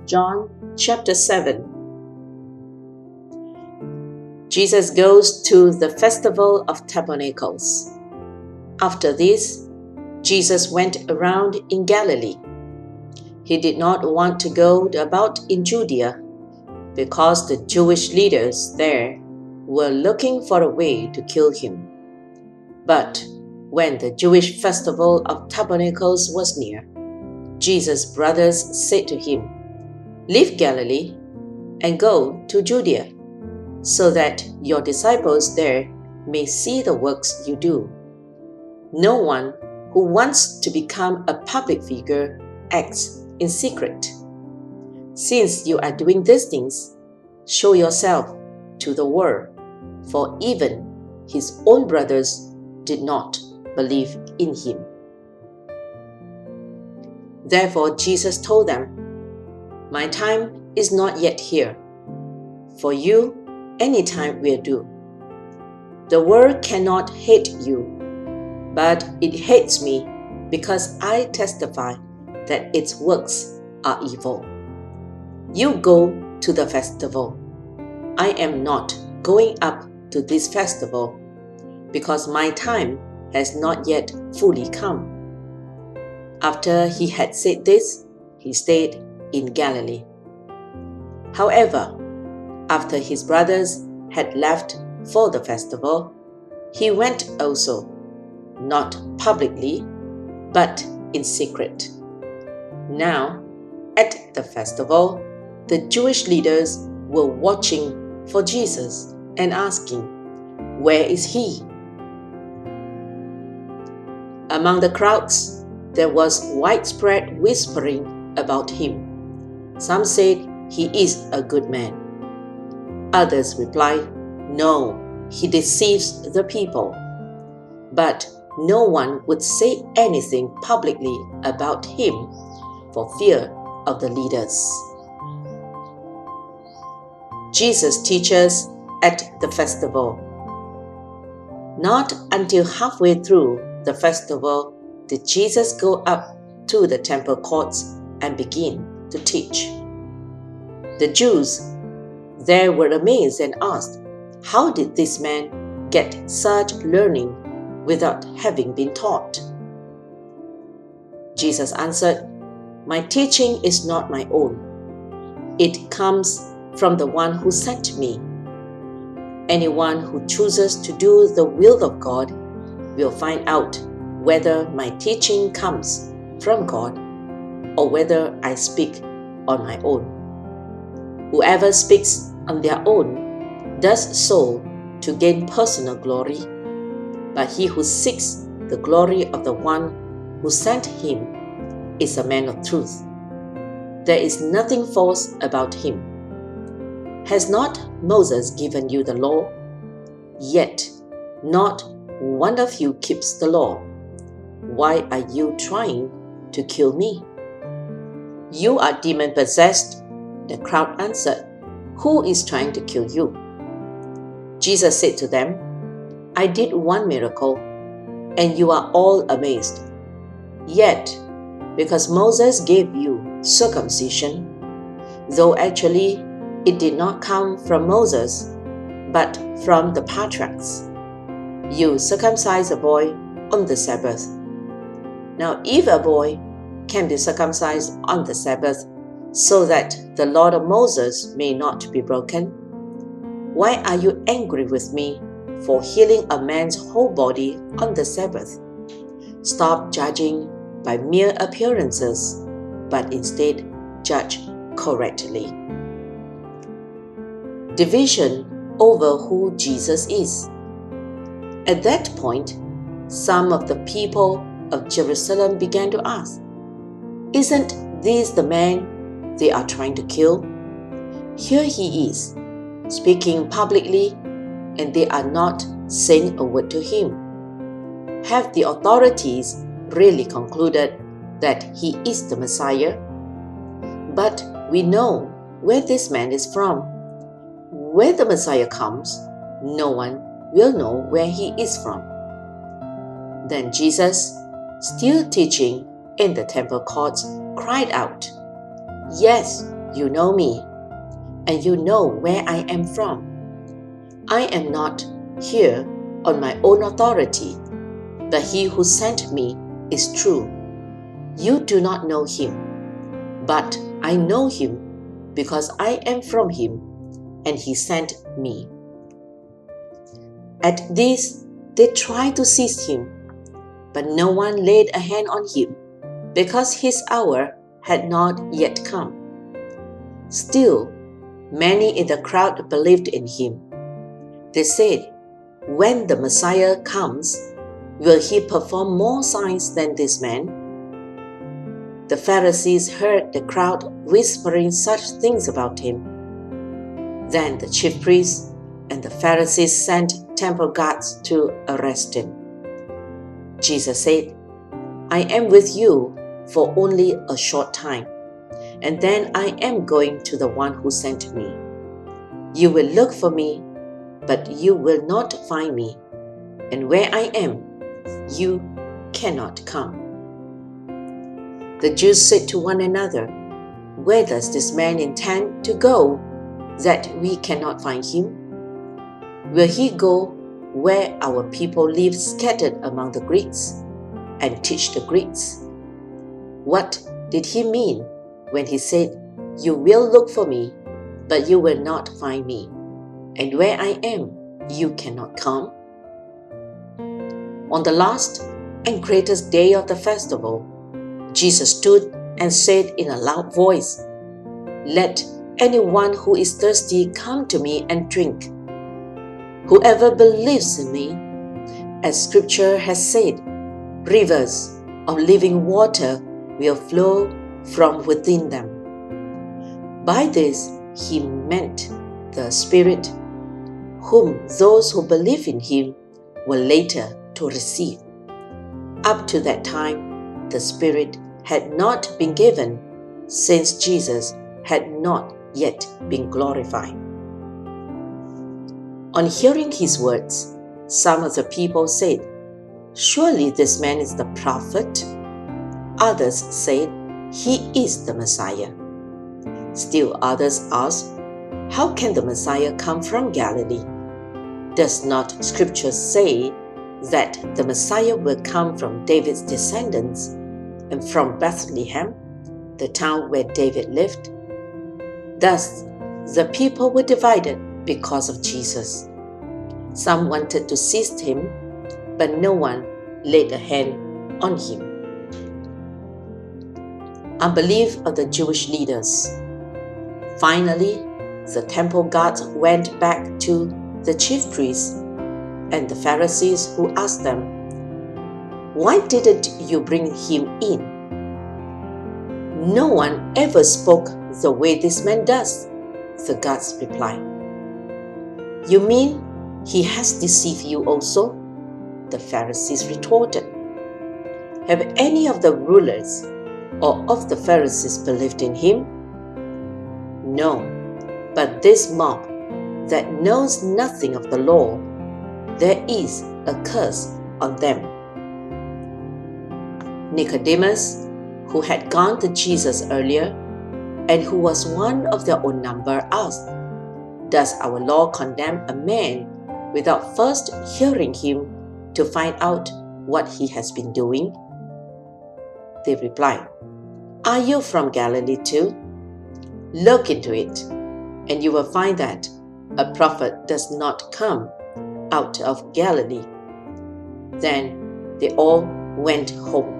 John chapter 7. Jesus goes to the festival of Tabernacles. After this, Jesus went around in Galilee. He did not want to go about in Judea because the Jewish leaders there were looking for a way to kill him. But when the Jewish festival of Tabernacles was near, Jesus' brothers said to him, "Leave Galilee and go to Judea, so that your disciples there may see the works you do. No one who wants to become a public figure acts in secret. Since you are doing these things, show yourself to the world," for even his own brothers did not believe in him. Therefore Jesus told them, "My time is not yet here. For you, any time will do. The world cannot hate you, but it hates me because I testify that its works are evil. You go to the festival. I am not going up to this festival because my time has not yet fully come." After he had said this, he stayed in Galilee. However, after his brothers had left for the festival, he went also, not publicly, but in secret. Now, at the festival, the Jewish leaders were watching for Jesus and asking, "Where is he?" Among the crowds, there was widespread whispering about him. Some said he is a good man. Others replied, "No, he deceives the people." But no one would say anything publicly about him for fear of the leaders. Jesus teaches at the festival. Not until halfway through the festival did Jesus go up to the temple courts and begin to teach. The Jews there were amazed and asked, "How did this man get such learning without having been taught?" Jesus answered, "My teaching is not my own. It comes from the one who sent me. Anyone who chooses to do the will of God will find out whether my teaching comes from God or whether I speak on my own. Whoever speaks on their own does so to gain personal glory, but he who seeks the glory of the one who sent him is a man of truth. There is nothing false about him. Has not Moses given you the law? Yet not one of you keeps the law. Why are you trying to kill me?" "You are demon-possessed," the crowd answered. "Who is trying to kill you?" Jesus said to them, "I did one miracle, and you are all amazed. Yet, because Moses gave you circumcision, though actually it did not come from Moses, but from the patriarchs, you circumcise a boy on the Sabbath. Now if a boy can be circumcised on the Sabbath, so that the law of Moses may not be broken, why are you angry with me for healing a man's whole body on the Sabbath? Stop judging by mere appearances, but instead judge correctly." Division over who Jesus is. At that point, some of the people of Jerusalem began to ask, "Isn't this the man they are trying to kill? Here he is, speaking publicly, and they are not saying a word to him. Have the authorities really concluded that he is the Messiah? But we know where this man is from. When the Messiah comes, no one will know where he is from." Then Jesus, still teaching in the temple courts, cried out, "Yes, You know me, and you know where I am from. I am not here on my own authority, but he who sent me is true. You do not know him, but I know him because I am from him, and he sent me." At this, they tried to seize him, but no one laid a hand on him, because his hour had not yet come. Still, many in the crowd believed in him. They said, "When the Messiah comes, will he perform more signs than this man?" The Pharisees heard the crowd whispering such things about him. Then the chief priests and the Pharisees sent temple guards to arrest him. Jesus said, "I am with you for only a short time, and then I am going to the one who sent me. You will look for me, but you will not find me, and where I am, you cannot come." The Jews said to one another, "Where does this man intend to go that we cannot find him? Will he go where our people live scattered among the Greeks and teach the Greeks? What did he mean when he said, 'You will look for me, but you will not find me, and where I am, you cannot come?'" On the last and greatest day of the festival, Jesus stood and said in a loud voice, "Let anyone who is thirsty come to me and drink. Whoever believes in me, as Scripture has said, rivers of living water will flow from within them." By this he meant the Spirit, whom those who believe in him were later to receive. Up to that time, the Spirit had not been given, since Jesus had not yet been glorified. On hearing his words, some of the people said, "Surely this man is the prophet." Others said, "He is the Messiah." Still others asked, "How can the Messiah come from Galilee? Does not Scripture say that the Messiah will come from David's descendants and from Bethlehem, the town where David lived?" Thus, the people were divided because of Jesus. Some wanted to seize him, but no one laid a hand on him. Unbelief of the Jewish leaders. Finally, the temple guards went back to the chief priests and the Pharisees, who asked them, "Why didn't you bring him in? No one ever spoke the way this man does," the guards replied. "You mean he has deceived you also?" the Pharisees retorted. "Have any of the rulers or of the Pharisees believed in him? No, but this mob that knows nothing of the law, there is a curse on them." Nicodemus, who had gone to Jesus earlier and who was one of their own number, asked, "Does our law condemn a man without first hearing him to find out what he has been doing?" They replied, "Are you from Galilee too? Look into it, and you will find that a prophet does not come out of Galilee." Then they all went home.